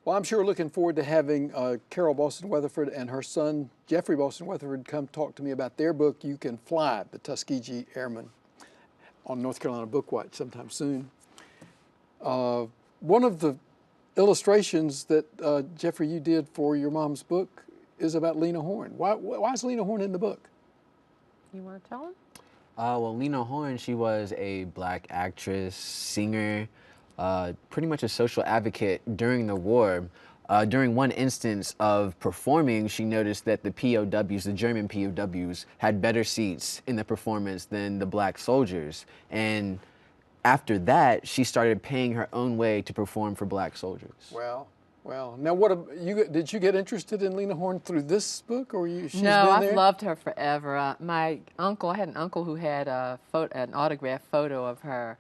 Well, I'm sure looking forward to having Carole Boston Weatherford and her son, Jeffery Boston Weatherford, come talk to me about their book, You Can Fly, the Tuskegee Airmen, on North Carolina Bookwatch sometime soon. One of the illustrations that, Jeffery, you did for your mom's book is about Lena Horne. Why is Lena Horne in the book? You want to tell him? Well, Lena Horne, she was a black actress, singer, pretty much a social advocate during the war. During one instance of performing, she noticed that the POWs, the German POWs, had better seats in the performance than the black soldiers. And after that, she started paying her own way to perform for black soldiers. Well, now did you get interested in Lena Horne through this book, or she's No, been I've there? loved her forever. I had an uncle who had an autographed photo of her,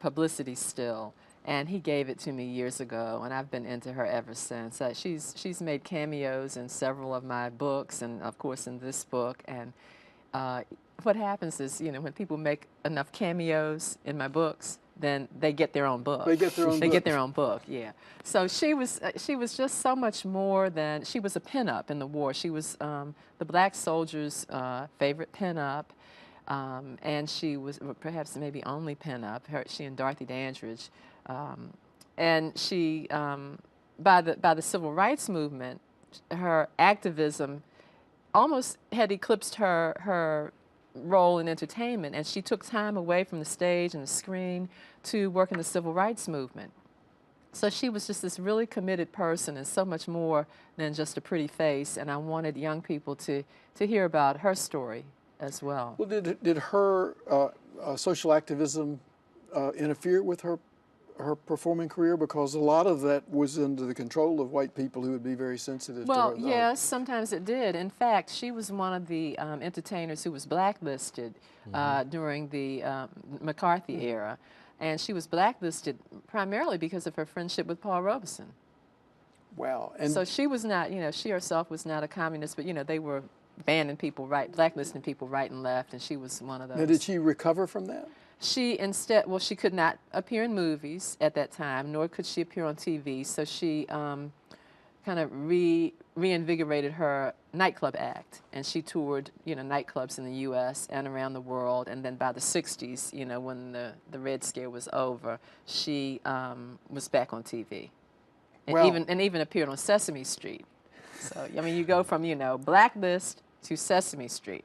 publicity still, and he gave it to me years ago, and I've been into her ever since. She's made cameos in several of my books, and of course in this book. And what happens is, when people make enough cameos in my books, then they get their own book. They get their own book. They get their own book, yeah. So she was just so much more than, she was a pinup in the war. She was the black soldiers' favorite pinup, and she was perhaps maybe only pinup. She and Dorothy Dandridge, and she by the civil rights movement, her activism almost had eclipsed her role in entertainment, and she took time away from the stage and the screen to work in the civil rights movement. So she was just this really committed person, and so much more than just a pretty face, and I wanted young people to hear about her story as well. Well, did her social activism interfere with her performing career? Because a lot of that was under the control of white people who would be very sensitive to her. Well, yes, sometimes it did. In fact, she was one of the entertainers who was blacklisted during the McCarthy era. And she was blacklisted primarily because of her friendship with Paul Robeson. Wow. And so she was not, she herself was not a communist, but, they were banning people, blacklisting people right and left, and she was one of those. Now, did she recover from that? She she could not appear in movies at that time, nor could she appear on TV, so she kind of reinvigorated her nightclub act, and she toured, nightclubs in the U.S. and around the world, and then by the 60s, when the Red Scare was over, she was back on TV, and even appeared on Sesame Street. So, you go from, Blacklist to Sesame Street.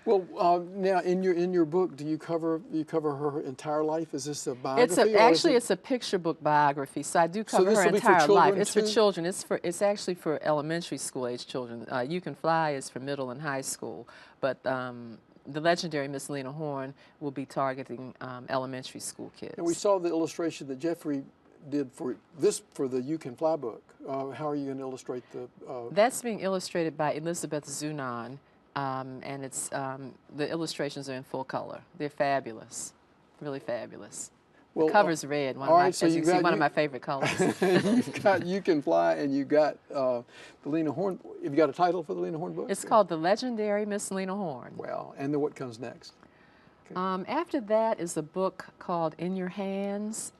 Well, now in your book, do you cover her entire life? Is this a biography? It's a picture book biography. So I do cover her entire life. It's for children. It's actually for elementary school age children. You Can Fly is for middle and high school, but the legendary Miss Lena Horne will be targeting elementary school kids. And we saw the illustration that Jeffery did for the You Can Fly book. How are you going to illustrate the? That's being illustrated by Elizabeth Zunon. And it's the illustrations are in full color. They're fabulous, really fabulous. Well, the cover's red. One of my favorite colors. You've got You Can Fly, and you got the Lena Horne. Have you got a title for the Lena Horne book? It's called The Legendary Miss Lena Horne. Well, and then what comes next? Okay. After that is a book called In Your Hands.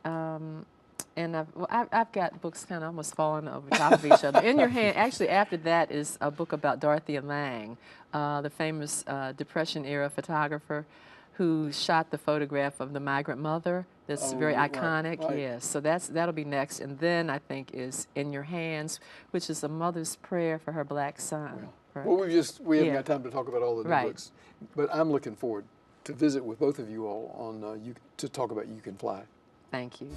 And I've got books kind of almost falling over top of each other. In Your Hand, actually after that is a book about Dorothea Lange, the famous Depression-era photographer who shot the photograph of the migrant mother. That's very iconic, right. Yes. So that'll be next. And then I think is In Your Hands, which is a mother's prayer for her black son. Well, we haven't got time to talk about all the new books. But I'm looking forward to visit with both of you all on to talk about You Can Fly. Thank you.